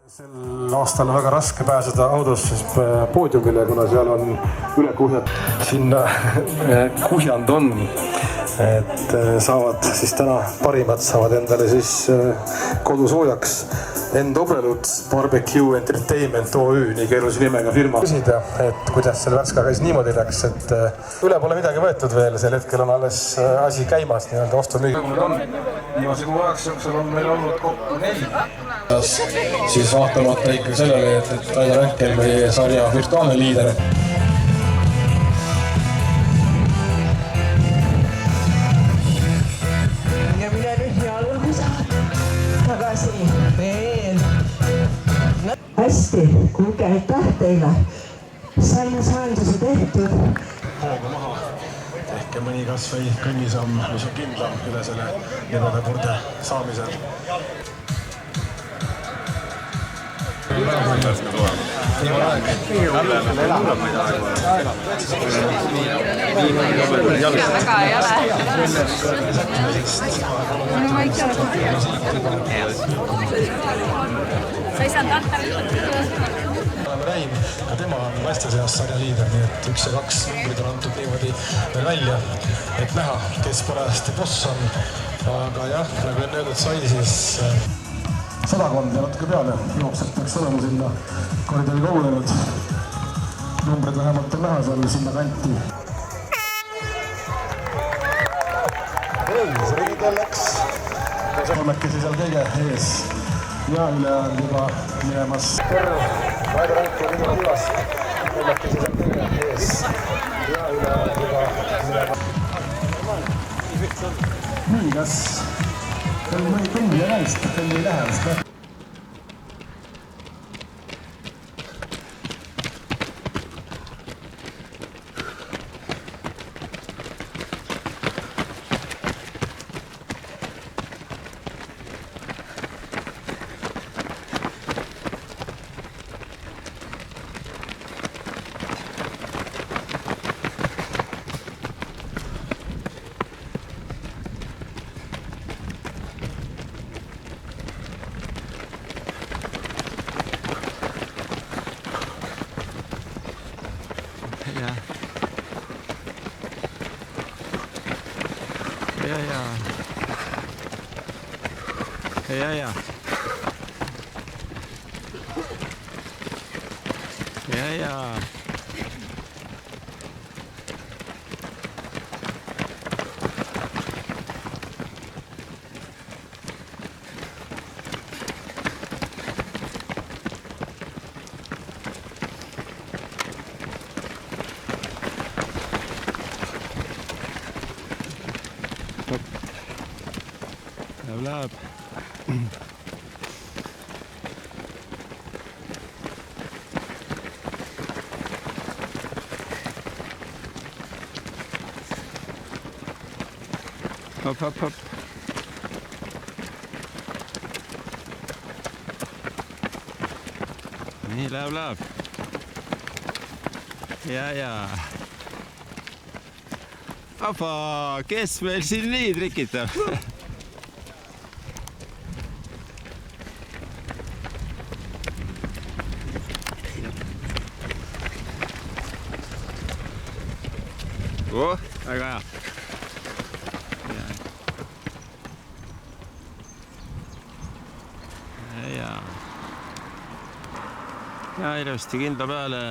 Sel aastal on väga raske pääseda autosse poodiumile, kuna seal on üle kuhjad. Sinna kuhjand on, et saavad siis täna parimad, saavad endale siis kodusoojaks End Obrelut Barbecue Entertainment OÜ, nii keerulise nimega firma. Küsida, et kuidas selle Värskaga siis niimoodi läks, et üle pole midagi võetud veel, sel hetkel on alles asi käimas, nii-öelda ostu-müük. Viimase kuu ajaks jooksul on meil olnud kokku 4. Siis vaatamata ikka sellele, et Rainer Ränkel meie sarja virtuaalne liider. Ja minä nyt jalkusaan takaisin veel. Hästi, kuulge, aitäh teile. Saime saanduse tehtud. Hooga maha. Tehke mõni kas või kõnnisamm, mis on kindlam üle selle nebeda kurde saamisel. Väga ei ole. Ma ei tea. Sa ei saanud anda. Räim, ka tema on laste seas sarja liider, nii et 1 ja 2 numbrid on antud niimoodi veel välja, et näha, kes parajasti boss on. Aga jah, nagu enne öeldud sai, siis 100 ja natuke peale jookseb peaks olema sinna koridori kogunenud. Numbrid vähemalt on näha seal sinna kanti. See riigidel läks. Kolmekesi seal kõige ees ja üle on juba minemas. Rainer Ränkel on juba tiivas. Kolmekesi seal kõige ees ja üle on juba minemas. Nii, kas teil mõni tunni ja näist, et teil ei lähe vist? Ja. Läheb. Hopp. Nii, läheb. Ja. Apa, kes meil siin nii trikitab? Väga hea. Ja ilusti kindla peale.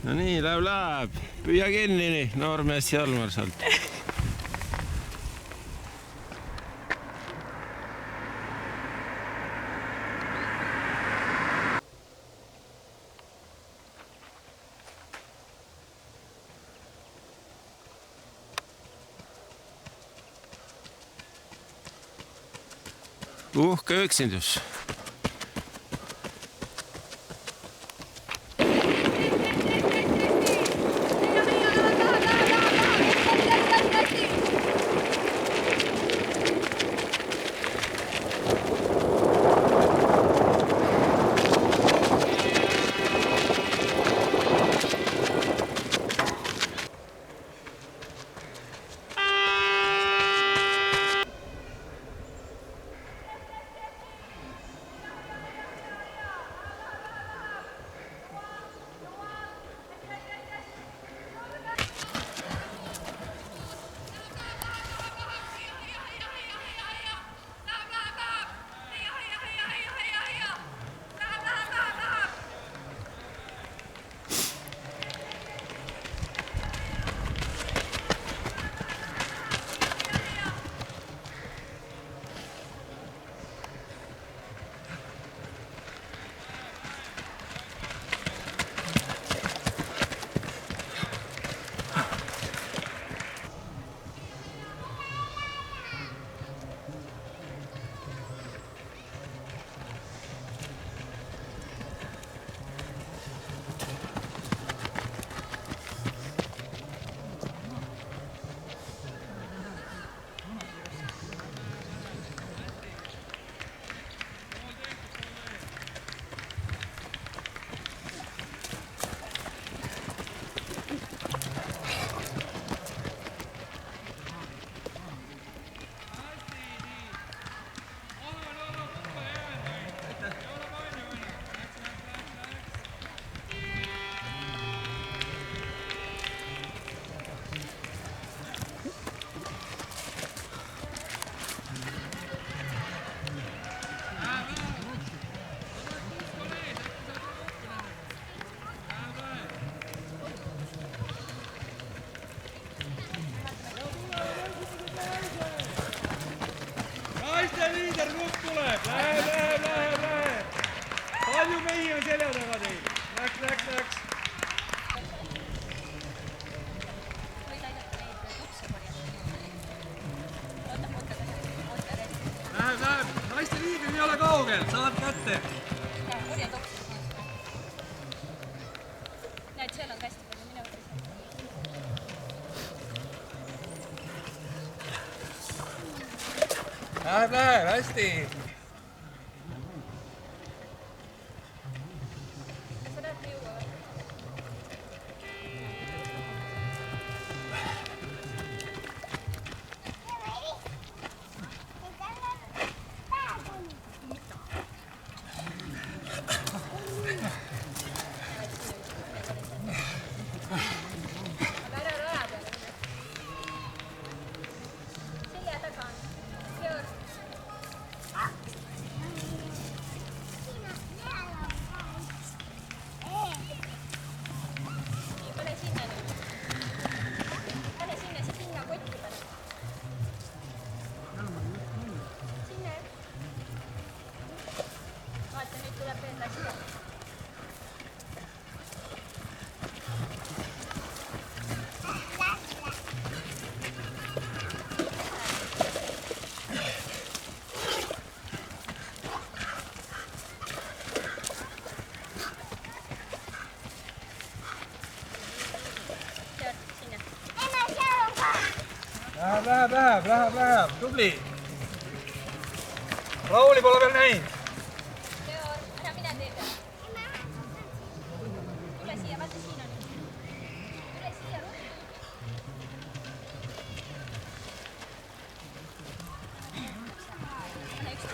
No nii, läheb. Püüa kinni nii, noormees Jalmar sealt. Uhke üksindus. olime selja taga teil. Läks. Läheb. Naiste liigrim ei ole kaugel. Saad kätte. Näed, seal on hästi palju minu võttes. Läheb, hästi. Sa tahad juua või? Läheb. Tubli. Rauli pole veel näinud. Teor, ära mine teed. Tule siia, vaata siin on. Tule siia, ruttu. Pane üks.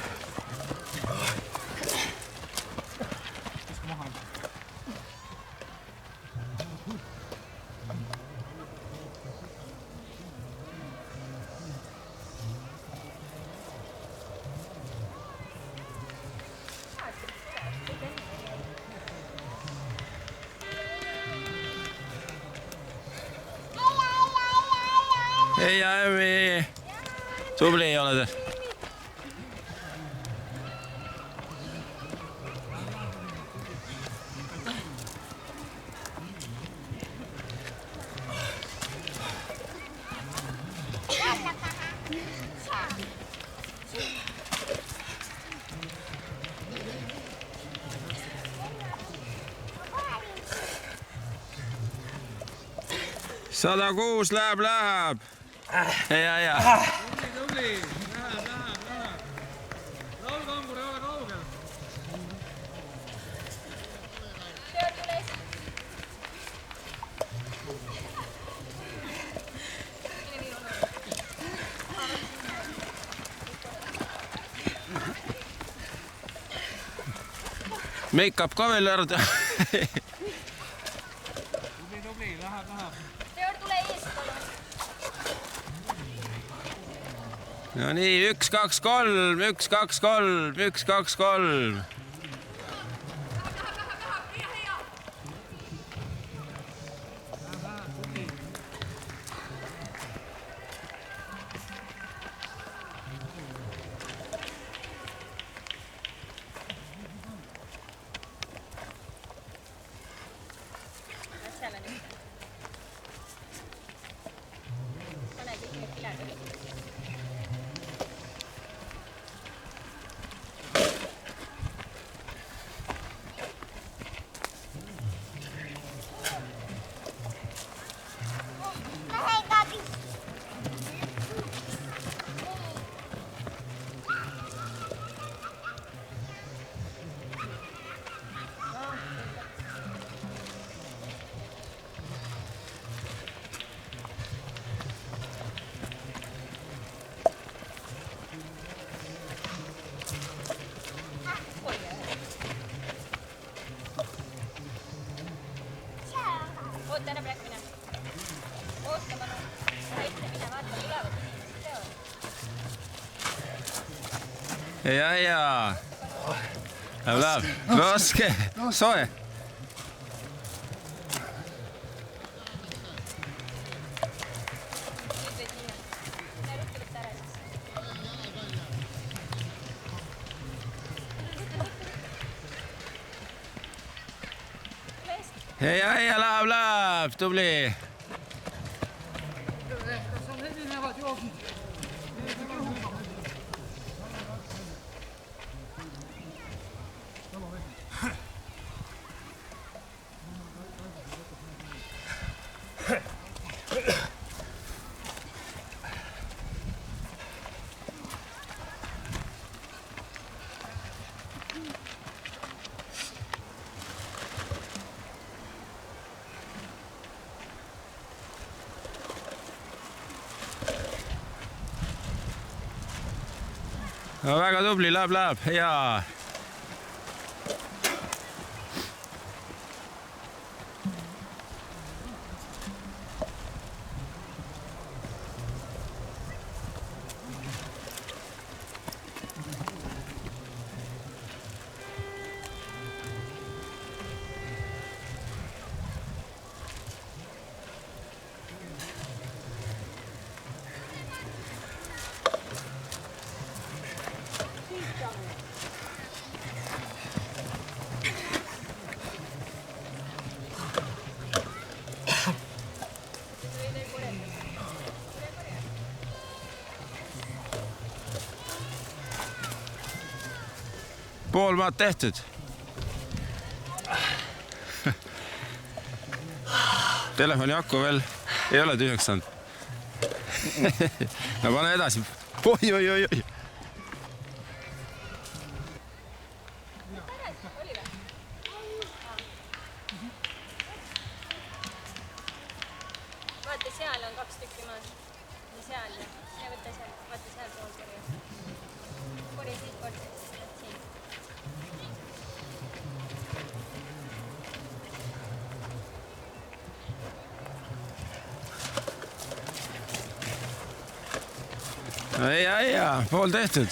Hei Ämmi! Tubli oled. Sada 6 läheb. Ja. Tubli. Läheb. Raul Kambur ei ole kaugel. Teor, tule esi. Make-up ka veel ära teha. Tubli, läheb. Teor, tule eest, palun. No nii, 1, 2, 3. Seal on üks. Pane kõik need kiled üle. Oota, ära praegu mine. Oota, palun. Ära ette mine, vaata, tulevad. Teor. Ja. Läheb. Raske. Soe. Nüüd võid minna. Mine ruttu võtta ära siis. ja läheb, tubli. Kas on erinevad joogid? No, väga tubli, läheb, hea. Pool maad tehtud. Telefoni aku veel ei ole tühjaks saanud. No pane edasi. Oi. Vaata, seal on 2 tükki maas. Ja seal. Ja võtta seal. Vaata, seal pool korja. Korja siit korda. Siin. No ja, pool tehtud.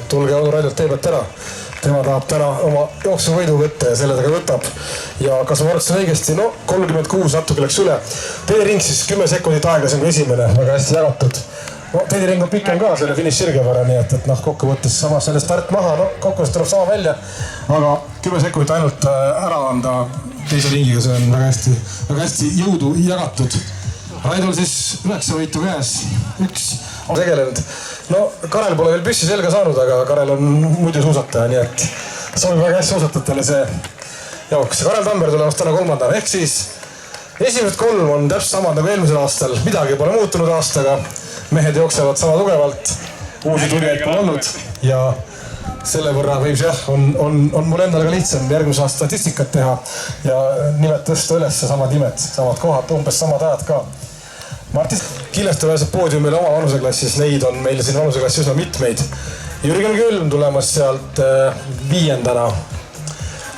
Tulge onu Raidult tee pealt ära. Tema tahab täna oma jooksuvõidu võtta ja selle ta ka võtab. Ja kas ma arvasin õigesti? No 36 natuke läks üle. Teedering siis 10 sekundit aega, see on esimene, väga hästi jagatud. No teedering on pikem ka selle finiširge võrra, nii et kokkuvõttes sama selle start maha, no kokkuvõttes tuleb sama välja. Aga 10 sekundit ainult ära anda teise ringiga, see on väga hästi jõudu jagatud. Raidol siis 9 võitu käes, 1 on tegelenud. No Karel pole veel püssi selga saanud, aga Karel on muidu suusataja, nii et sobib väga hästi suusatajatele see jooks. Karel Tamber tulemas täna 3. Ehk siis esimesed 3 on täpselt samad nagu eelmisel aastal. Midagi pole muutunud aastaga. Mehed jooksevad sama tugevalt. Uusi tulijaid pole olnud. Ja selle võrra võib on mul endal ka lihtsam järgmise aasta statistikat teha ja nimed tõsta üles samad nimed, samad kohad, umbes samad ajad ka. Martis kindlasti pääseb poodiumile oma vanuseklassis, neid on meil siin vanuseklassis üsna mitmeid. Jürgen Külm tulemas sealt 5.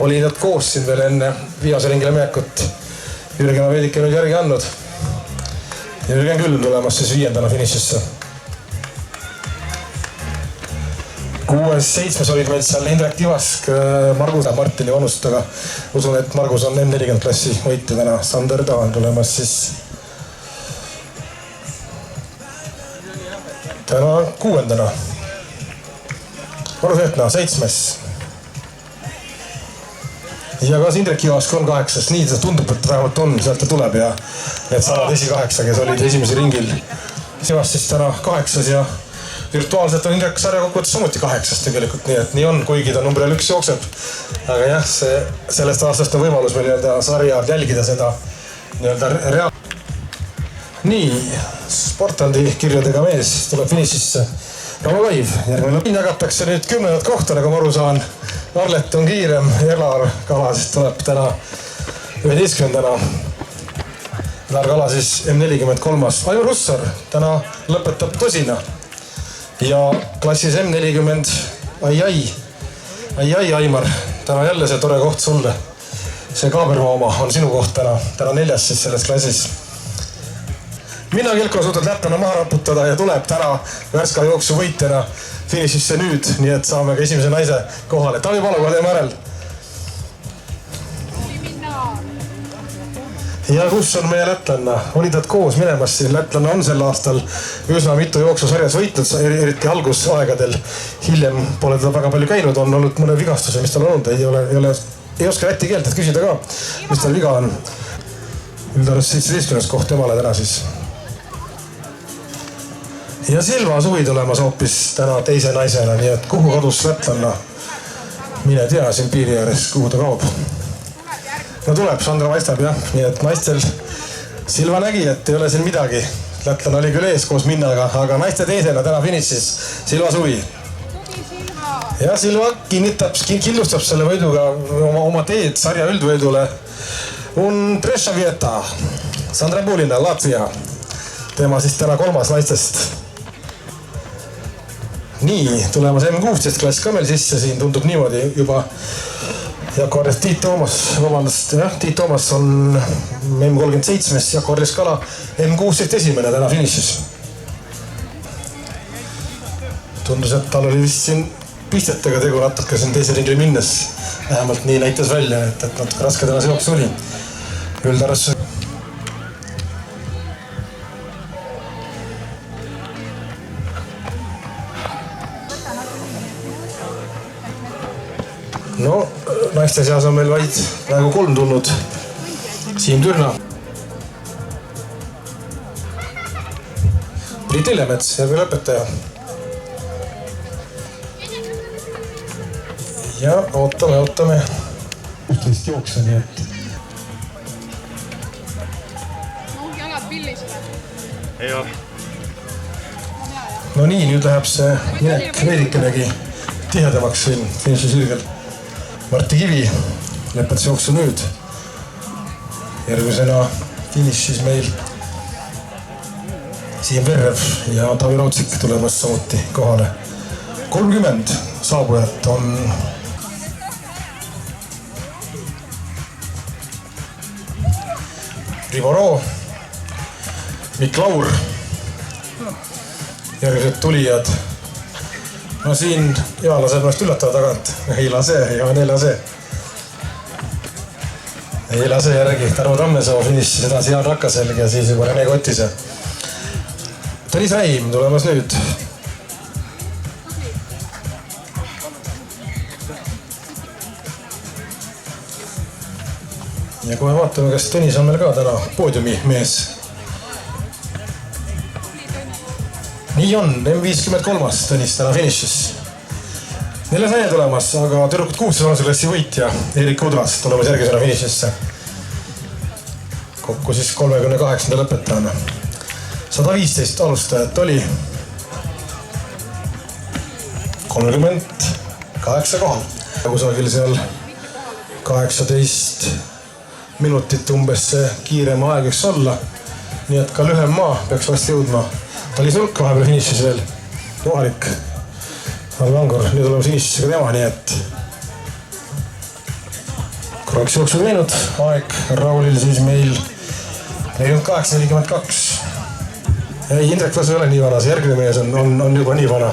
Oli nad koos siin veel enne viimase ringile minekut. Jürgen on veidike nüüd järgi andnud. Jürgen Külm tulemas siis 5. finišisse. 6-7 olid meil seal Indrek Tivask, Margus ja Martini vanust, aga usun, et Margus on M40 klassi võitja täna. Sander Taan tulemas siis täna 6. Margus Ehtna 7. Ja ka Indrek Tivask on 8. Nii ta tundub, et vähemalt on, sealt ta tuleb ja need samad esi8, kes olid esimesel ringil. Tivask siis täna 8. ja virtuaalselt on Indrek sarja kokkuvõttes samuti 8 tegelikult, nii et nii on, kuigi ta numbril 1 jookseb. Aga jah, sellest aastast on võimalus meil sarja jälgida seda reaal. Nii, sportlandi kirjadega mees tuleb finišisse. Rauno Laiv, järgmine lõpp. Jagatakse nüüd 10. kohta, nagu ma aru saan. Arlet on kiirem, Elar Kala siis tuleb täna 11. Elar Kala siis M43. Aivar Hussar täna lõpetab tosina. Ja klassis M40, ai, Aimar, täna jälle see tore koht sulle. See Kaabermaa oma on sinu koht täna 4. siis selles klassis. Mina Kelko suutnud lätlane maha raputada ja tuleb täna Värska jooksu võitjana finišisse nüüd, nii et saame ka esimese naise kohale. Taavi Paluga teeme järel. Ja kus on meie lätlanna? Olid nad koos minemas siin? Lätlanna on sel aastal üsna mitu jooksusarjas võitnud, eriti algusaegadel. Hiljem pole teda väga palju käinud, on olnud mõne vigastuse, mis tal on olnud. Ei oska läti keelt, et küsida ka, mis tal viga on. Üldarvas 17. koht temale täna siis. Ja Silva Suvi tulemas hoopis täna teise naisena, nii et kuhu kadus lätlanna? Mine tea siin piiri ääres, kuhu ta kaob. No tuleb, Sandra paistab jah, nii et naistel Silva nägi, et ei ole siin midagi. Lätlanna oli küll ees koos Minnaga, aga naiste teisena täna finišis Silva Suvi. Ja Silva kindlustab selle võiduga oma teed sarja üldvõidule. Un Trešavieta, Sandra Pulina, Latvia. Tema siis täna 3. naistest. Nii, tulemas M16 klass ka meil sisse, siin tundub niimoodi juba. Jaako Arres Tiit Toomas, vabandust, jah, Tiit Toomas on M37, Jaako Arres Kala M16 esimene täna finišis. Tundus, et tal oli vist siin pistetega tegu natuke siin teise ringli minnes. Vähemalt nii näitas välja, et natuke raske täna see jooks oli. Üldarvas. No, naiste seas on meil vaid praegu 3 tulnud. Siim Türna. Priit Illemets, järgmine lõpetaja. Ja ootame. 16 jooksa, nii et. Jalad pillis või? Ei ole. No nii, nüüd läheb see minek veedikenegi tihedamaks siin finiši sirgel. Martti Kivi lõpetas jooksu nüüd. Järgmisena finišis meil Siim Verrev ja Taavi Raudsik tulemas samuti kohale. 30 saabujat on Rivo Roo, Mikk Laur, järgmised tulijad. No siin Jaan laseb ennast üllatava tagant. Ei lase, Jaan ei lase. Ei lase järgi. Tarmo Tammesoo finišis edasi Jaan Rakaselg ja siis juba Rene Kotise. Tõnis Räim tulemas nüüd. Ja kohe vaatame, kas Tõnis on meil ka täna poodiumi mees. Nii on, M53 Tõnis täna finišis. 4 naine tulemas, aga tüdrukud 6 vanuseklassi võitja Erik Udras tulemas järgmisena finišisse. Kokku siis 38. lõpetajana. 115 alustajat oli. 38 kohal. Kusagil seal 18 minutit umbes see kiirem aeg võiks olla. Nii et ka lühem maa peaks vast jõudma. Oli sulk vahepeal finišis veel. Kohalik. Alvangor, nüüd oleme finišisse ka tema, nii et korraks jooksu käinud. Aeg Raulil siis meil 48-42. Ei, Indrek Vasu ei ole nii vana, see järgmine mees on juba nii vana.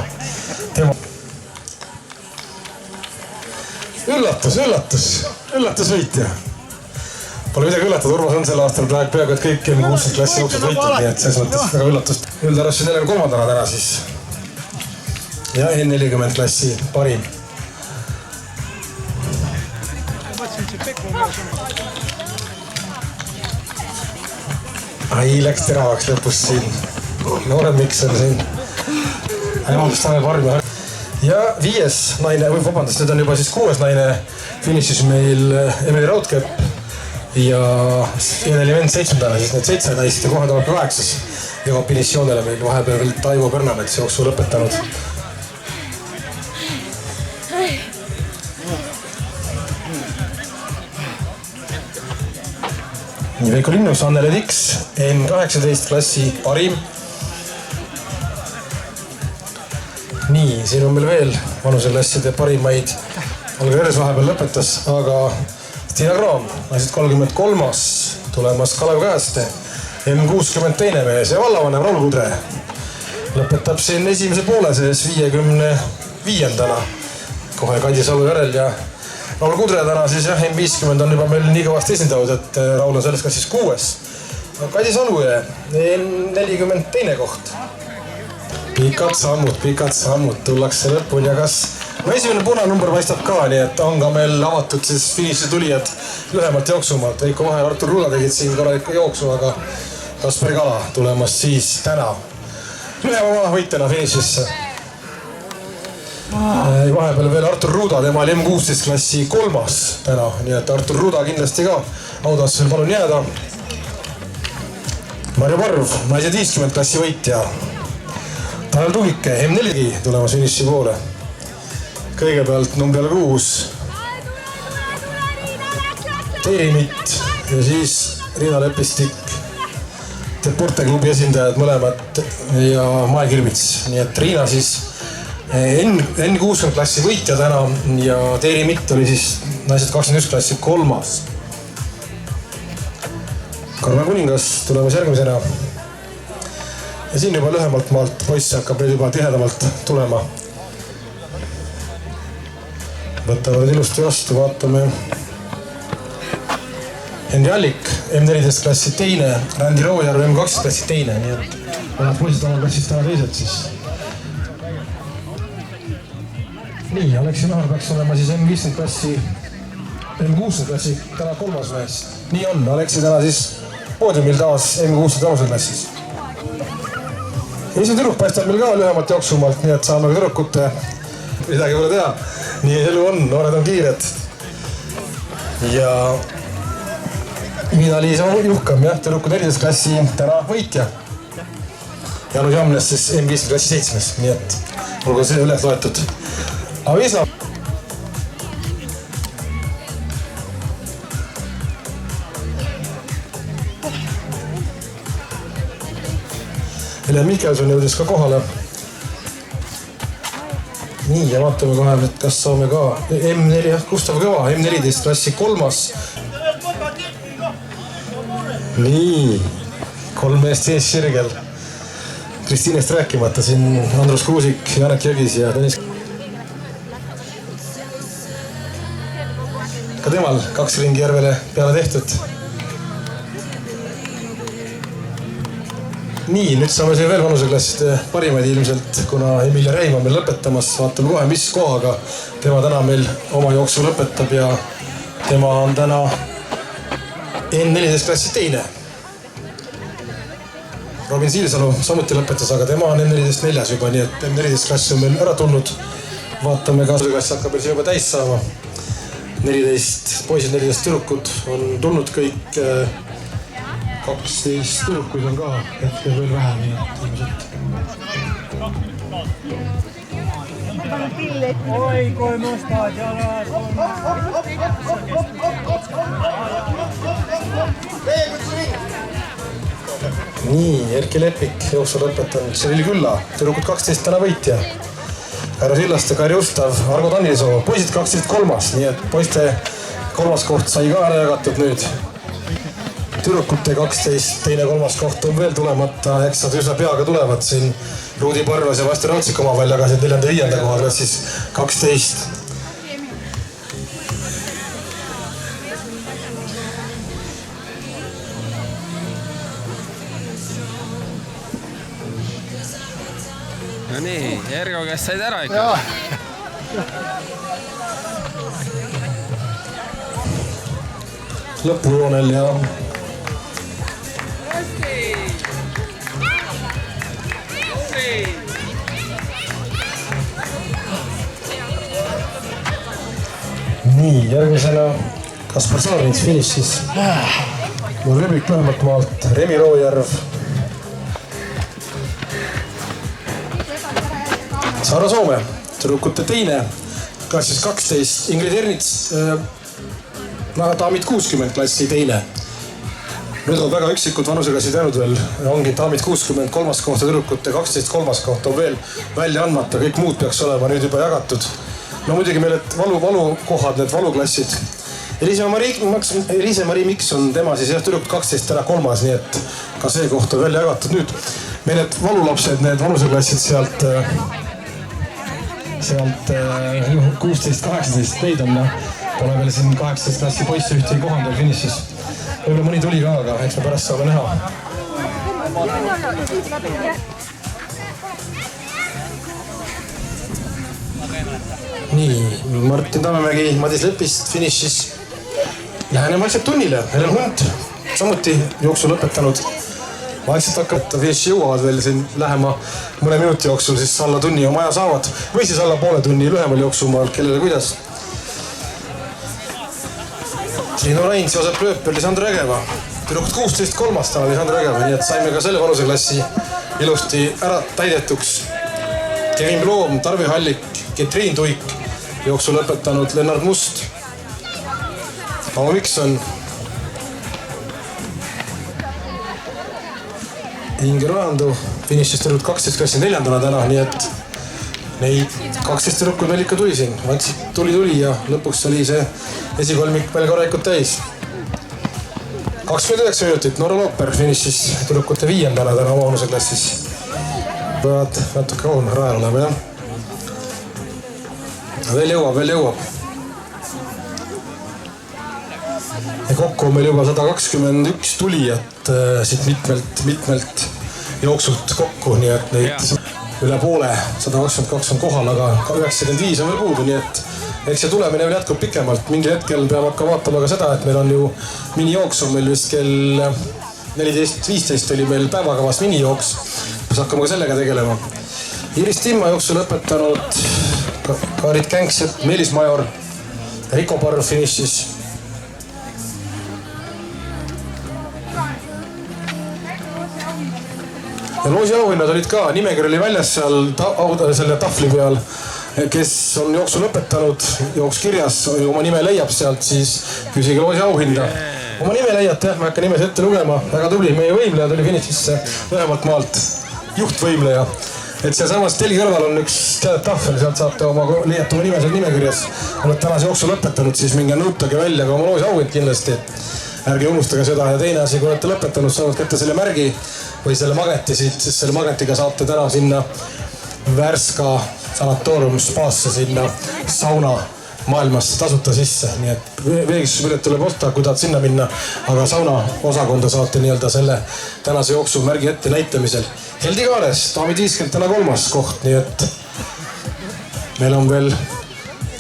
Üllatusvõitja. Pole midagi üllatada, Urmas on sel aastal praegu peaaegu et kõik M16 klassi jooksud võitnud, nii et selles mõttes väga üllatust. Üldarassi 43. täna siis. Ja N40 klassi parim. Ai, läks teravaks lõpus siin. Noorem Mikser siin. Ämamustame parmi. Ja 5. naine, või vabandust, nüüd on juba siis 6. naine. Finišis meil Emily Raudkepp ja N40 7. siis need 7 naist ja kohe tuleb 8. jõuab finišioonele meil vahepeal veel Taivo Pärnamets jooksu lõpetanud. Nii, Veiko Linnus, Annele Tiks, N18 klassi parim. Nii, siin on meil veel vanuseklasside parimaid. Olga Jõres vahepeal lõpetas, aga Tiina Kroon, naised 33. tulemas Kalev Käeste, M62 mees ja vallavanem Raul Kudre lõpetab siin esimese poole sees 55. kohe Kadi Salu järel ja Raul Kudre täna siis jah, M50 on juba meil nii kõvasti esindatud, et Raul on selles klassis 6. Kadi Salu ja N42 koht. Pikad sammud, tullakse lõpuni ja kas esimene punanumber paistab ka, nii et on ka meil avatud siis finiši tulijad lühemalt jooksumaalt. Veiko Vaher, Artur Ruuda tegid siin korralikku jooksu, aga Kaspar Kala tulemas siis täna lühema võitjana finišisse. Vahepeal veel Artur Ruuda, tema oli M16 klassi 3. täna, nii et Artur Ruuda kindlasti ka autassul palun jääda. Marju Parv, naised 50 klassi võitja. Tanel Tuvike, M4 tulemas finiši poole. Kõigepealt number 6 Teiri Mitt ja siis Riina Lepistik, Deporte klubi esindajad mõlemad ja Mae Kirmits. Nii et Riina siis N60 klassi võitja täna ja Teiri Mitt oli siis naised 21 klassi 3. Karme Kuningas tulemas järgmisena. Ja siin juba lühemalt maalt poisse hakkab nüüd juba tihedamalt tulema. Võtavad ilusti vastu, vaatame. Henri Allik, M14 klassi 2, Randi Roojärv, M12 klassi 2, nii et vanad poisid on klassis täna teised siis. Nii, Aleksi Nahar peaks olema siis M15 klassi, M16 klassi täna 3. mees. Nii on, Aleksi täna siis poodiumil taas M16 vanuse klassis. Esimene tüdruk paistab meil ka lühemalt jooksumalt, nii et saame ka tüdrukute midagi pole teha. Nii elu on, noored on kiired. Ja Miina-Liisa Juhkam, jah, tüdruku 14 klassi täna võitja. Janu Jamnes siis M15 klassi 7, nii et olgu see üles loetud. Avisla. Helen Mihkelson jõudis ka kohale. Nii, ja vaatame kohe, et kas saame ka M4, Gustav Kõva, M14 klassi 3. Nii, 3 meest sees sirgel. Kristiinest rääkimata siin Andrus Kruusik, Janek Jõgis ja Tõnis. Ka temal 2 ringi järvele peale tehtud. Nii, nüüd saame siin veel vanuseklasside parimaid ilmselt, kuna Emilia Reim on meil lõpetamas. Vaatame kohe, mis kohaga tema täna meil oma jooksu lõpetab ja tema on täna N14 klassi 2. Robin Siilsalu samuti lõpetas, aga tema on N14 4 juba, nii et N14 klassi on meil ära tulnud. Vaatame, kas klass hakkab meil siin juba täis saama. 14 poisid, 14 tüdrukud on tulnud kõik. 12 tüdrukuid on ka hetkel veel vähem, nii et ilmselt. Oi, kui mustad jalad on. Nii, Erki Lepik jooksu lõpetanud, Seril Külla, tüdrukud 12 täna võitja. Härra Sillaste, Kari Ustav, Argo Tannisoo, poisid 12 3, nii et poiste 3. koht sai ka ära jagatud nüüd. Tüdrukute 12, teine 3. koht on veel tulemata, eks nad üsna peaga tulevad siin. Ruudi Parvas ja Vaster Rautsik omavahel jagasid 4. ja 5. koha klassis 12. No nii, Ergo käest said ära ikka. Lõpujoonel ja nii, järgmisena Kaspar Saarins finišis. Mul Rebik Lõhmat maalt, Remi Roojärv. Saara Soome, tüdrukute teine, klassis 12, Ingrid Ernits, daamid 60 klassi teine. Nüüd on väga üksikud vanuseklassid jäänud veel, ongi daamid 60 kolmas kohta, tüdrukute 12 kolmas kohta on veel välja andmata, kõik muud peaks olema nüüd juba jagatud. No muidugi meil valukohad, need valuklassid. Eliise-Marii Mikson, tema siis jah tüdruk 12 täna kolmas, nii et ka see koht on välja jagatud nüüd. Meil need valulapsed, need vanuseklassid sealt 16-18 neid on, pole veel siin 18 klassi poisse ühtegi kohandel finišis. Võib-olla mõni tuli ka, aga eks me pärast saame näha. Nii, Martin Tammemägi, Madis Lepist finišis. Lähene vaikselt tunnile, Helen Hunt, samuti jooksu lõpetanud. Vaikselt hakkab, finiši jõuavad veel siin lähema mõne minuti jooksul siis alla tunni oma aja saavad. Või siis alla poole tunni lühemal jooksumaal, kellele kuidas. Triinu Rains, Joosep Lööpel, Lisandro Ägeva. Tüdrukud 16 kolmast täna Lisandro Ägeva, nii et saime ka selle vanuseklassi ilusti ära täidetuks. Kevin Bloom, Tarvi Hallik, Ketriin Tuik, jooksu lõpetanud Lennart Must. Paavo Mikson. Inger Ojandu, finišis tüdrukud 12 klassi neljandana täna, nii et neid 12 tüdrukul meil ikka tuli siin. Vaikselt tuli ja lõpuks oli see esikolmik veel korralikult täis. 29 minutit, Norra Looper finišis tüdrukute viiendana täna oma vanuseklassis. Peavad natuke kauem rajal olema, jah. Veel jõuab. Ja kokku on meil juba 121 tulijat siit mitmelt jooksult kokku, nii et neid üle poole, 122 on kohal, aga 95 on veel puudu, nii et eks see tulemine veel jätkub pikemalt. Mingil hetkel peame hakka vaatama ka seda, et meil on ju minijooks on meil vist kell 14.15 oli meil päevakavas minijooks, kus hakkame ka sellega tegelema. Iris Timma jooksu lõpetanud, Karit Känksepp, Meelis Major, Riko Parv finišis. Ja loosi auhinnad olid ka, nimekiri oli väljas seal selle tahvli peal, kes on jooksu lõpetanud, jooks kirjas, oma nime leiab sealt, siis küsige loosi auhinda. Oma nime leiate, jah, ma hakka nimes ette lugema, väga tubli, meie võimleja tuli finišisse Lõhemalt maalt, juhtvõimleja. Et seal samas telgi kõrval on üks tahvel, sealt saate leiate oma nime seal nimekirjas. Oled tänase jooksu lõpetanud, siis minge nõutage välja ka oma loosi auhind kindlasti. Ärge unustage seda ja teine asi, kui olete lõpetanud, saavad kätte selle märgi või selle mageti siit, sest selle magetiga saate täna sinna Värska sanatoorium spaasse sinna sauna maailmasse tasuta sisse. Nii et veegistuspilet tuleb osta, kui tahad sinna minna, aga sauna osakonda saate nii-öelda selle tänase jooksu märgi ette näitamisel. Heldi Kaares, daamid 50 täna kolmas koht, nii et meil on veel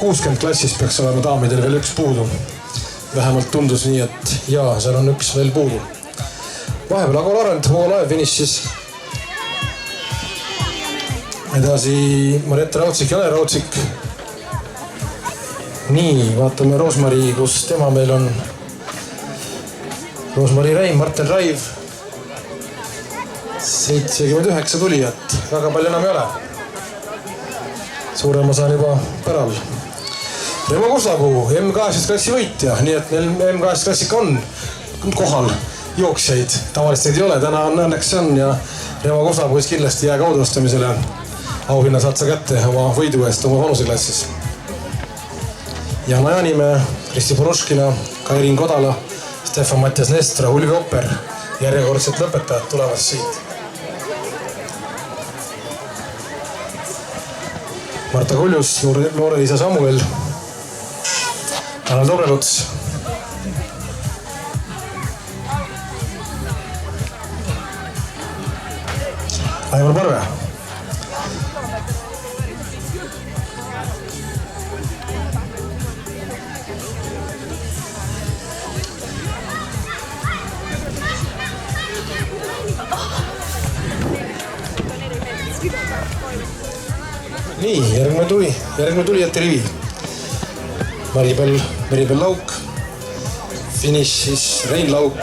60 klassis peaks olema daamidel veel üks puudu. Vähemalt tundus nii, et jaa, seal on üks veel puudu. Vahepeal Ago Larend, Voolaev finišis. Edasi Mariette Raudsik, Jane Raudsik. Nii, vaatame Roosmari, kus tema meil on. Roosmari Reim, Martel Raiv. 79 tulijat, väga palju enam ei ole. Suurem osa on juba päral. Remo Kuslapuu, M18 klassi võitja, nii et neil M18 klassika on kohal jooksjaid. Tavaliselt neid ei ole, täna on õnneks see on ja Remo Kuslapuu kindlasti jää kaudvastamisele. Auhinna saad sa kätte oma võidu eest oma vanuseklassis. Jana Jaanimäe, Kristi Poruškina, Kairin Kodala, Stefan Mattias Nestra, Ulvi Opper. Järjekordselt lõpetajad tulevad siit. Marta Kuljus, Loore-Liisa Samuel, Tanel Tobreluts. Aivar Parve. nii, järgmine tulijate rivi. Maribel Lauk, finišis Rein Lauk.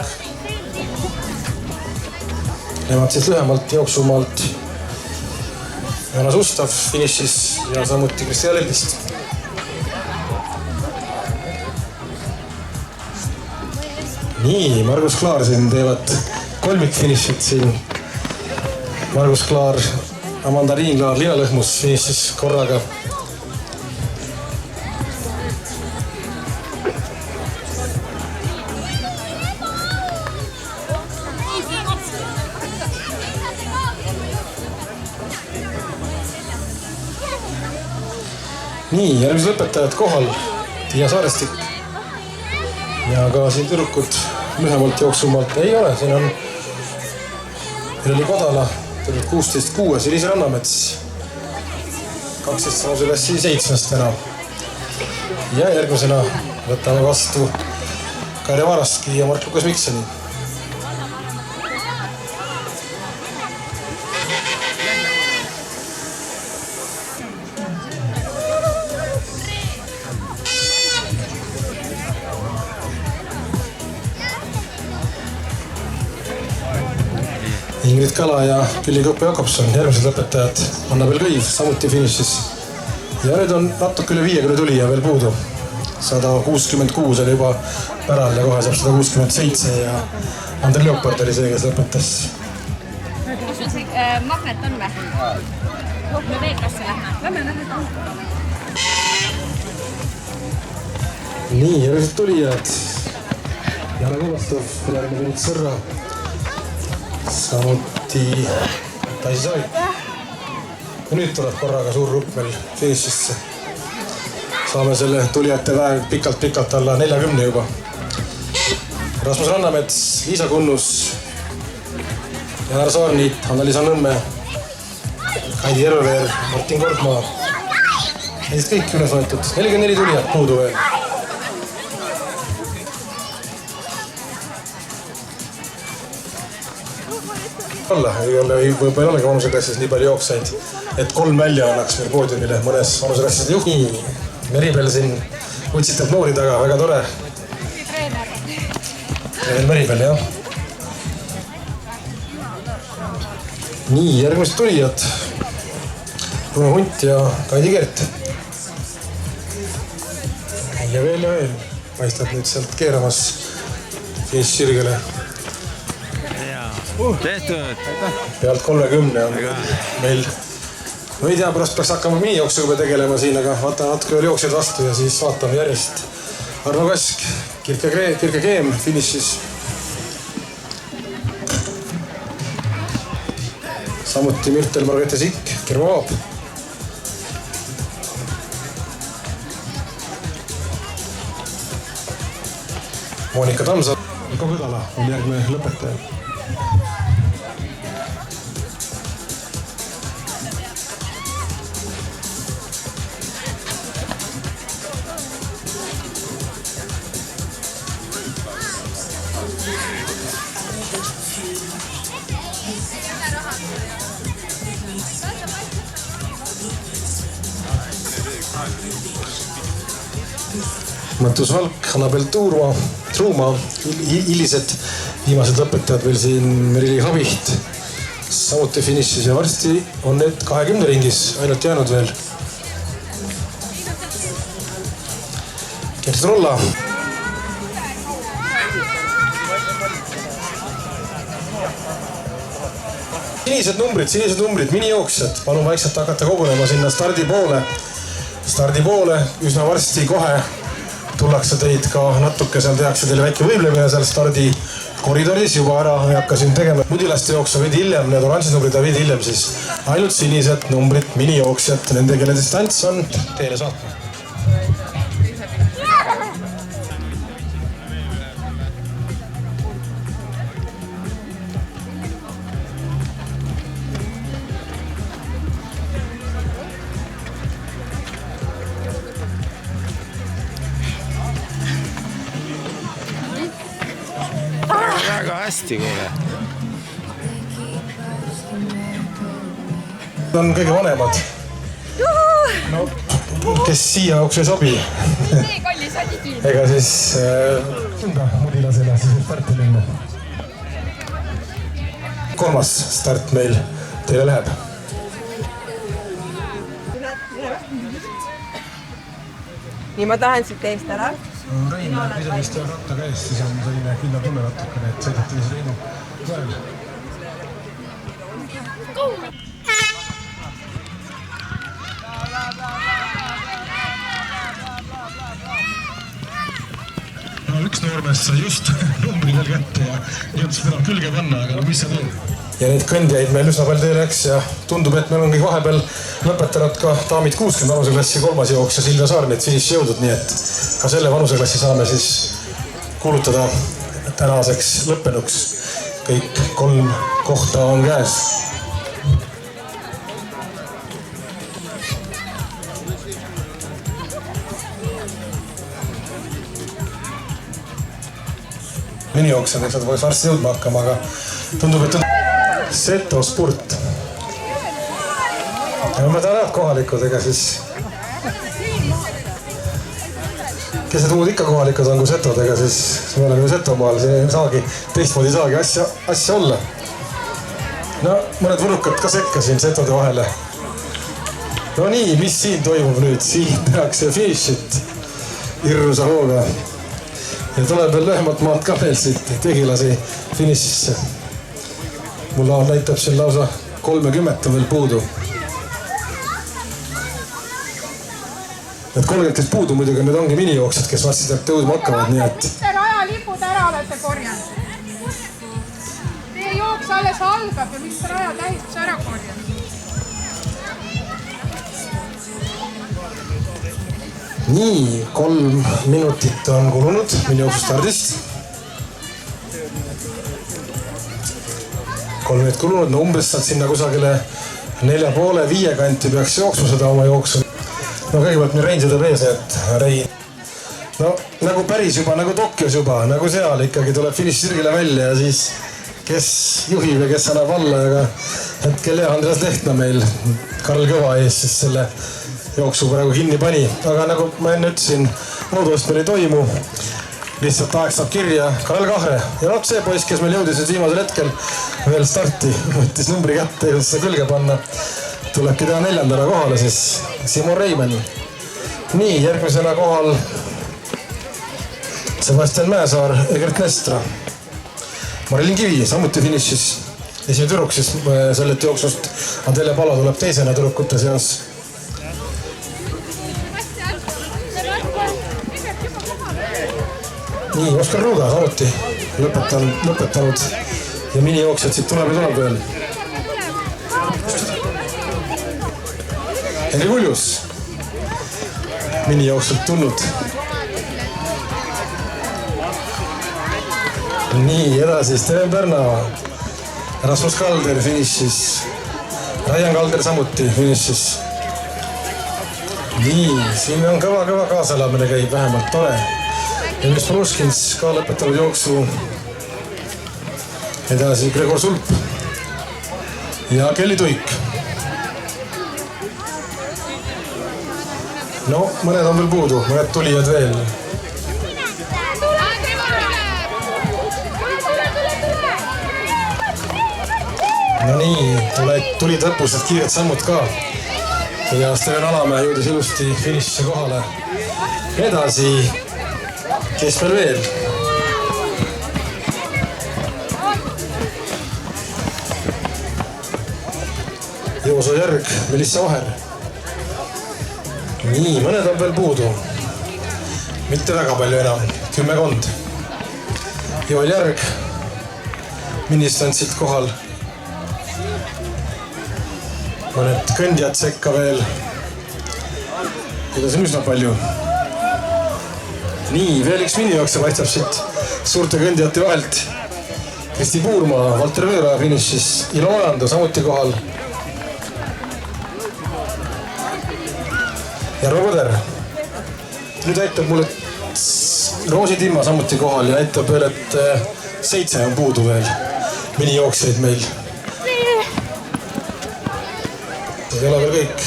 Nemad siis lühemalt jooksumaalt. Joonas Ustav finišis ja samuti Kristjan Lellist. Nii, Margus Klaar siin teevad kolmikfinišit siin. Margus Klaar, Amanda Riinlaar, Liina Lõhmus finišis korraga. Nii, järgmised lõpetajad kohal. Tiia Saarestik. Ja ka siin tüdrukud lühemalt jooksumalt ei ole. Siin on Ireli Kodala, tüdruk 16-6, Elisa Rannamets. 12 saamuse klassi 7 täna. Ja järgmisena võtame vastu Kaire Varaski ja Mart-Lukas Miksoni. Ingrid Kala ja Külli Kõppe-Jakobson, järgmised lõpetajad. Annabel Kõiv, samuti finišis. Ja nüüd on natuke üle 50 tulija veel puudu. 166 oli juba päral ja kohe saab 167 ja Andrei Leopard oli see, kes lõpetas. Kus sul see magnet on või? Me veekasse lähme. Nii, järgmised tulijad. Jana Kõvastov, järgmine Venit Sõrra. Samuti Taisi Saik. Ja nüüd tuleb korraga suur rupp veel finišisse. Saame selle tulijate väe pikalt alla 40 juba. Rasmus Rannamets, Liisa Kunnus, Janar Saarniit, Anna-Liisa Nõmme, Kaidi Järveveer, Martin Korgmaa. Neist kõik üles võetud. 44 tulijat puudu veel. Võib-olla ei olegi vanuseklassis nii palju jooksaid, et 3 välja annaks meil poodiumile mõnes vanuseklassis juhti. Meribel siin utsitab noori taga, väga tore. Meribel, jah. Nii, järgmised tulijad. Runo Hunt ja Kaidi Kert. Ja veel. Paistab nüüd sealt keeramas finiš sirgele. Tehtud! Pealt 30 on meil. No ei tea, pärast peaks hakkama minijooksuga tegelema siin, aga vaatame natuke veel jooksjad vastu ja siis vaatame järjest. Arno Kask, Kirke Keem finišis. Samuti Mürtel Margrethe Sikk, Kirmo Vaab. Monika Tamsa, Mikko Kõdala on järgmine lõpetaja. Mattus Valk, Annabel Truuma, hilised viimased lõpetajad veel siin Merili Haviht. Samuti finišis ja varsti on need 20 ringis ainult jäänud veel. Kersti Rolla. Sinised numbrid, minijooksjad. Palun vaikselt hakata kogunema sinna stardi poole. Üsna varsti kohe tullakse teid ka natuke, seal tehakse teile väike võimlemine seal stardi koridoris juba ära. Ei hakka siin tegema mudilaste jooksu veidi hiljem, need oranžid numbrid ja veidi hiljem siis ainult sinised numbrid, minijooksjad, nende kelle distants on teile saatma. Väga hästi, kuule. On kõige vanemad. no kes siia jaoks ei sobi. nii kallis adigi. ega siis mudilasele siis starti minna. Kolmas start meil teile läheb. nii, ma tahan siit eest ära. Rein läheb pidevist ja ratta käest, siis on selline kindla tunne natukene, et sõidate siis Reinu toel. No üks noormeest sai just numbri veel kätte ja jõudis enam külge panna, aga no mis sa teed? Ja neid kõndjaid meil üsna palju tee läks ja tundub, et meil on kõik vahepeal lõpetanud ka daamid 60 vanuseklassi kolmas jooks ja Silvia Saar neid finiši jõudnud, nii et ka selle vanuseklassi saame siis kuulutada tänaseks lõppenuks. Kõik 3 kohta on käes. Minijooksjad, nad võiks varsti jõudma hakkama, aga tundub, et on Seto spurt. Ja ma tahan kohalikud, ega siis kes need muud ikka kohalikud on kui Setod, ega siis me oleme Setomaal, siin ei saagi, teistmoodi ei saagi asja olla. No mõned võlukad ka sekka siin Setode vahele. No nii, mis siin toimub nüüd? Siin tehakse finišit hirmusa hooga. Ja tuleb veel lühemat maad ka veel siit Tegilasi finišisse. Mulla näitab siin lausa 30 veel puudu. Need 30 puudu muidugi need ongi minijooksjad, kes varsti sealt tõudma hakkavad, nii et... Mis te rajalipud ära olete korjanud? Teie jooks alles algab ja mis te rajatähistus ära korjanud? Nii, 3 minutit on kulunud minijooksu stardist. 3 minutit kulunud, no umbes saad sinna kusagile 4,5-5 kanti peaks jooksma seda oma jooksu. No kõigepealt meil Rein sõidab ees, et Rein. No nagu päris juba, nagu Tokyos juba, nagu seal ikkagi tuleb finišisirgile välja ja siis kes juhib ja kes annab alla, aga hetkel jah, Andreas Lehtna meil Karl Kõva ees siis selle jooksu praegu kinni pani. Aga nagu ma enne ütlesin, muudust meil ei toimu. Lihtsalt aeg saab kirja Karel Kahre. Ja noh, see poiss, kes meil jõudis viimasel hetkel veel starti, võttis numbri kätte ja seda külge panna. Tulebki teha 4. kohale siis Simon Reimann. Nii, järgmisena kohal Sebastian Mäesaar ja Gert Nestra. Marilyn Kivi samuti finišis esimene tüdruk, siis sellelt jooksust Adele Palo tuleb teisena tüdrukute seas. Nii, Oskar Ruuda samuti lõpetanud ja minijooksjad siit tuleb veel. Henri Kuljus minijooksult tulnud. Nii, edasi Steven Pärna, Rasmus Kalder finišis, Raian Kalder samuti finišis. Nii, siin on kõva kaasalamine käib vähemalt tore. Emils Pruskins ka lõpetanud jooksu. Edasi Gregor Sulp ja Kelly Tuik. No, mõned on veel puudu, mõned tulijad veel. No nii, tulid lõpus need kiired sammud ka. Ja Steven Alamäe jõudis ilusti finišisse kohale. Edasi, kes meil veel? Jooso Järg, Melissa Vaher. Nii, mõned on veel puudu. Mitte väga palju enam, 10. Joel Järg, ministrantsilt kohal. Mõned kõndjad sekka veel. Kuidas on üsna palju. Nii, veel üks minijooksja paistab siit suurte kõndjate vahelt. Kristi Puurmaa, Valter Võõra finišis, Ilo Ojando samuti kohal. Jarmo Põder. Nüüd näitab mulle Roosi Timma samuti kohal ja näitab veel, et 7 on puudu veel minijooksjaid meil. See ei ole veel kõik.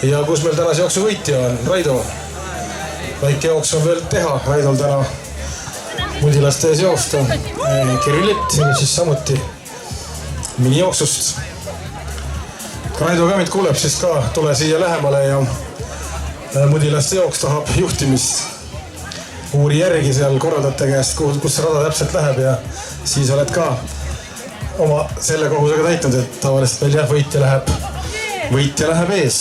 ja kus meil tänase jooksu võitja on, Raido. Väike jooks on veel teha, Raidol täna mudilaste ees joosta. Kirillett siis samuti minijooksust. Raido ka mind kuuleb, siis ka tule siia lähemale ja mudilaste jooks tahab juhtimist. Uuri järgi seal korraldajate käest, kus see rada täpselt läheb ja siis oled ka oma selle kohusega täitnud, et tavaliselt meil jah, võitja läheb ees.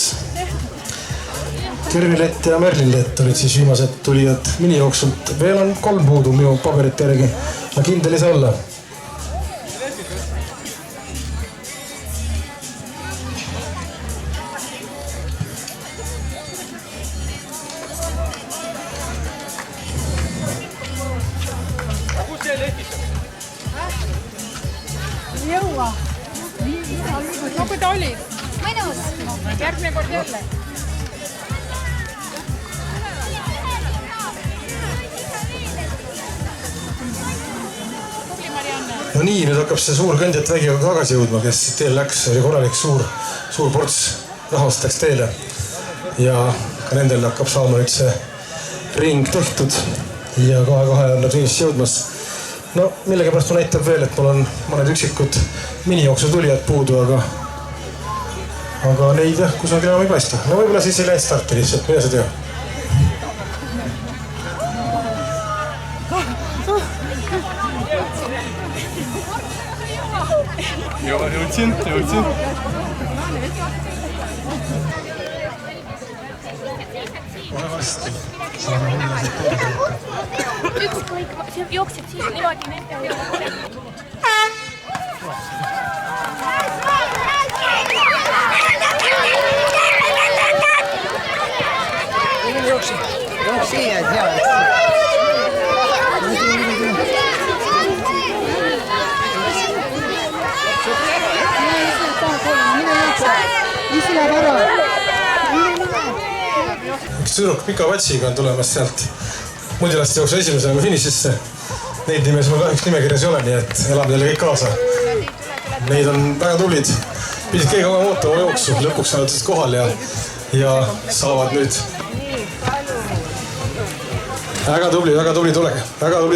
Kirillett ja Merlinlett olid siis viimased tulijad minijooksult. Veel on 3 puudu minu paberite järgi. Ma kindel ei saa olla. Jõua. No kui ta oli? Mõnus. Järgmine kord jälle. No nii, nüüd hakkab see suur kõndjat vägiga tagasi jõudma, kes teel läks, oli korralik suur ports rahvast läks teele. Ja ka nendel hakkab saama nüüd see ring tehtud ja kohe on nad ringist jõudmas. No millegipärast ma näitab veel, et mul on mõned üksikud minijooksu tulijad puudu, aga neid jah, kusagil enam ei paista. No võib-olla siis ei läinud starti lihtsalt, mida sa tea? Jõudsin. Ükskõik, see jookseb siin niimoodi nende Jooks siia, et hea. Üks tüdruk pika patsiga on tulemas sealt mudilaste jooksu esimesena finišisse. Neid nimes mul kahjuks nimekirjas ei ole, nii et elame teile kõik kaasa. Neid on väga tublid. Pidid kõige kauem ootama jooksu, lõpuks on nad kohal ja saavad nüüd. Väga tubli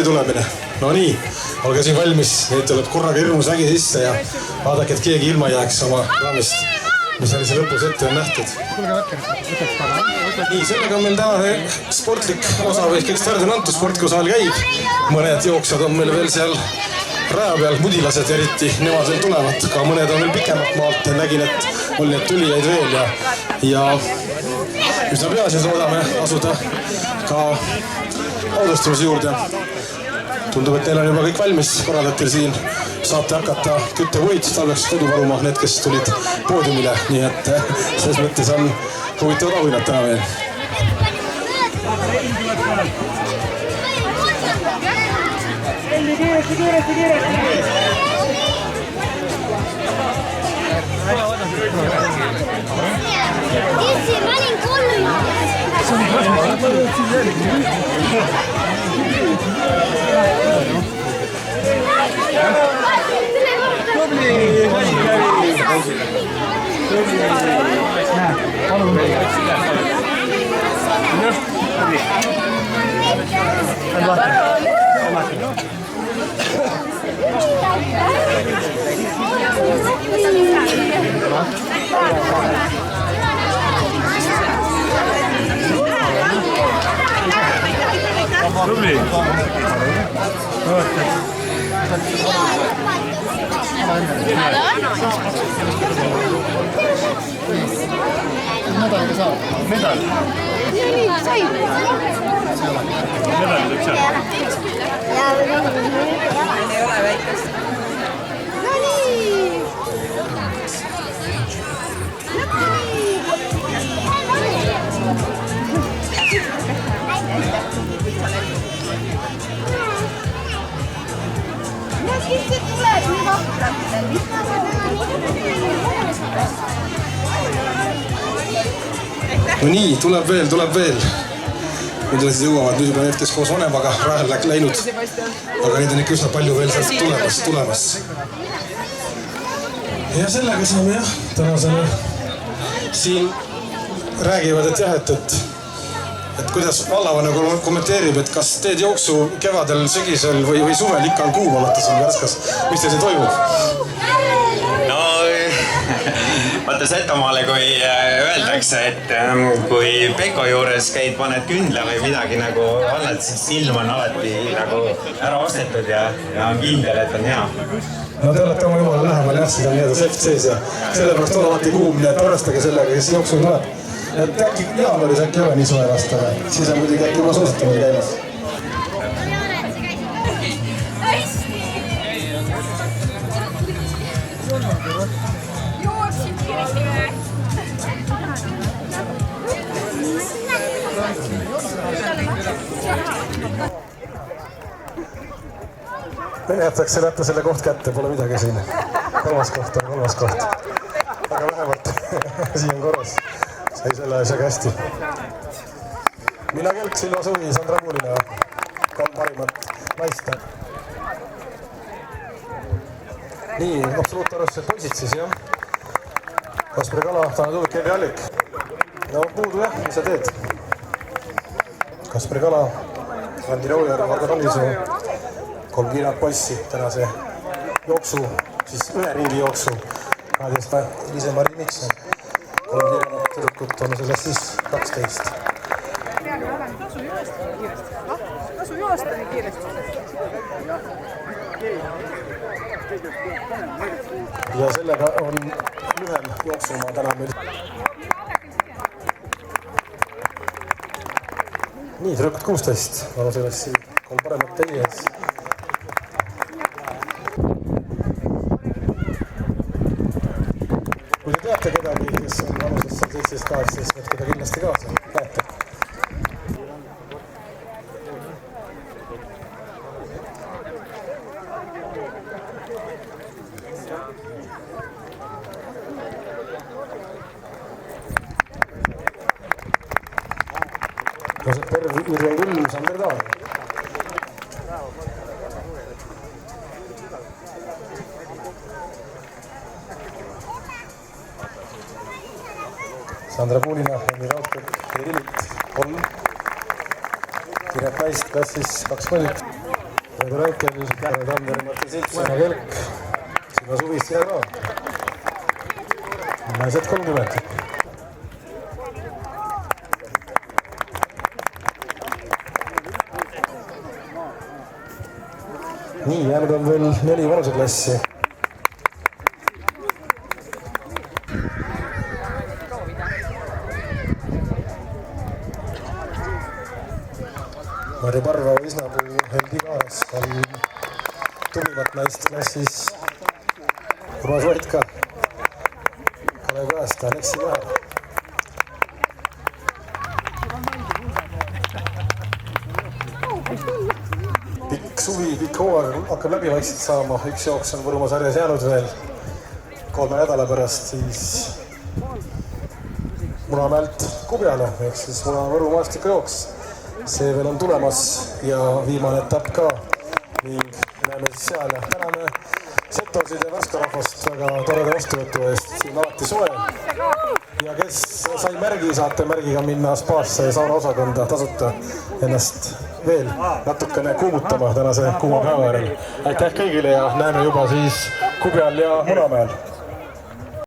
tulemine. No nii, olge siin valmis, neid tuleb korraga hirmus vägi sisse ja vaadake, et keegi ilma jääks oma raamist, mis oli see lõpus ette on nähtud. Nii, sellega on meil tänane sportlik osa või kõik stardin antud sport, kui saal käib. Mõned jooksjad on meil veel seal raja peal, mudilased eriti, nemad veel tulevad. Ka mõned on veel pikemalt maalt, nägin, et oli neid tulijaid veel ja üsna pea siis loodame asuda ka audostamise juurde. Tundub, et neil on juba kõik valmis korraldatil siin. Saate hakata küttepuid, talveks kodu varuma need, kes tulid poodiumile. Nii et selles mõttes on huvitavad auhinnad täna veel. ma olin kolm. Medal. Sai. Medal tuleb seal. Ei ole väikest. No nii. No siis see tuleb nii vahtalt. No nii, tuleb veel. Mudilased jõuavad nüüd juba need, kes koos vanemaga rajal läinud. Aga neid on ikka üsna palju veel sealt tulemas. Ja sellega saame jah, tänasele siin räägivad, et jah, et kuidas vallavanem kommenteerib, et kas teed jooksu kevadel, sügisel või suvel ikka on kuum alati siin Värskas. Mis teil siin toimub? No vaata Setomaale, kui öeldakse, et kui Peko juures käid, paned kündla või midagi nagu annad, siis ilm on alati nagu ära ostetud ja on kindel, et on hea. No te olete oma jumala lähemal jah, siin on nii-öelda seft sees ja sellepärast on alati kuum, nii et arvestage sellega, kes jooksu tuleb. Et äkki jaanuaris äkki ei ole nii soe vast, aga siis on muidugi äkki juba suusatamine käimas. Jooksid kiiresti või? Menetatakse lätta selle koht kätte, pole midagi siin. Kolmas koht. Aga vähemalt siin on korras. Sai selle asjaga hästi. Mina Kelk, Silva Suvi, Sandra Puulina. 3 parimat naist. Nii, absoluutarvestuse poisid siis jah. Kaspar Kala, Tanel Tuuvik, Henri Allik. No puudu jah, mis sa teed? Kaspar Kala, Andi Raujar, Margo Tonnisoo. 3 kiirat poissi tänase jooksu, siis ühe ringi jooksu. 12 Liise-Mari Miksen. 3 kiiremat tüdrukut on sellest siis 12. Tasu joosta nii kiiresti. Ja sellega on lühem jooksumaa täna meil. Nii, tüdrukut 16. Vanu sellest siin 3 paremat teie ees. Kui te teate kedagi, kes on vanusest 17-18, võtke ta kindlasti kaasa. Näete. Josep Perv, Irjen Külm, Sander Taal. Sandra Puulina, Henri Raudberg, Heiri Litt, 3. Kiret naist klassis 20. Reedu Ränkel, Kärne Tammer, Martin Silts, Sina Kelk, Silva Suvist, sina ka. Naised 30. Nii, jäänud on veel 4 vanuseklassi. Marju Parva, Isnapuu, Heldi Kaaras on tublimat naist klassis. Urmas Vaitka, Kalev Kajasta, Aleksi Määr. Pikk suvi, pikk hooaeg hakkab läbi vaikselt saama. Üks jooks on Võrumaa sarjas jäänud veel 3 nädala pärast siis Munamäelt Kubjale ehk siis Võru maastikujooks. See veel on tulemas ja viimane etapp ka ning näeme siis seal ja täname Setosid ja Värska rahvast väga toreda vastuvõtu eest. Siin alati soe ja kes sai märgi, saate märgiga minna spaasse ja saunaosakonda tasuta ennast veel natukene kuumutama tänase kuuma päeva järel. Aitäh kõigile ja näeme juba siis Kubjal ja Munamäel.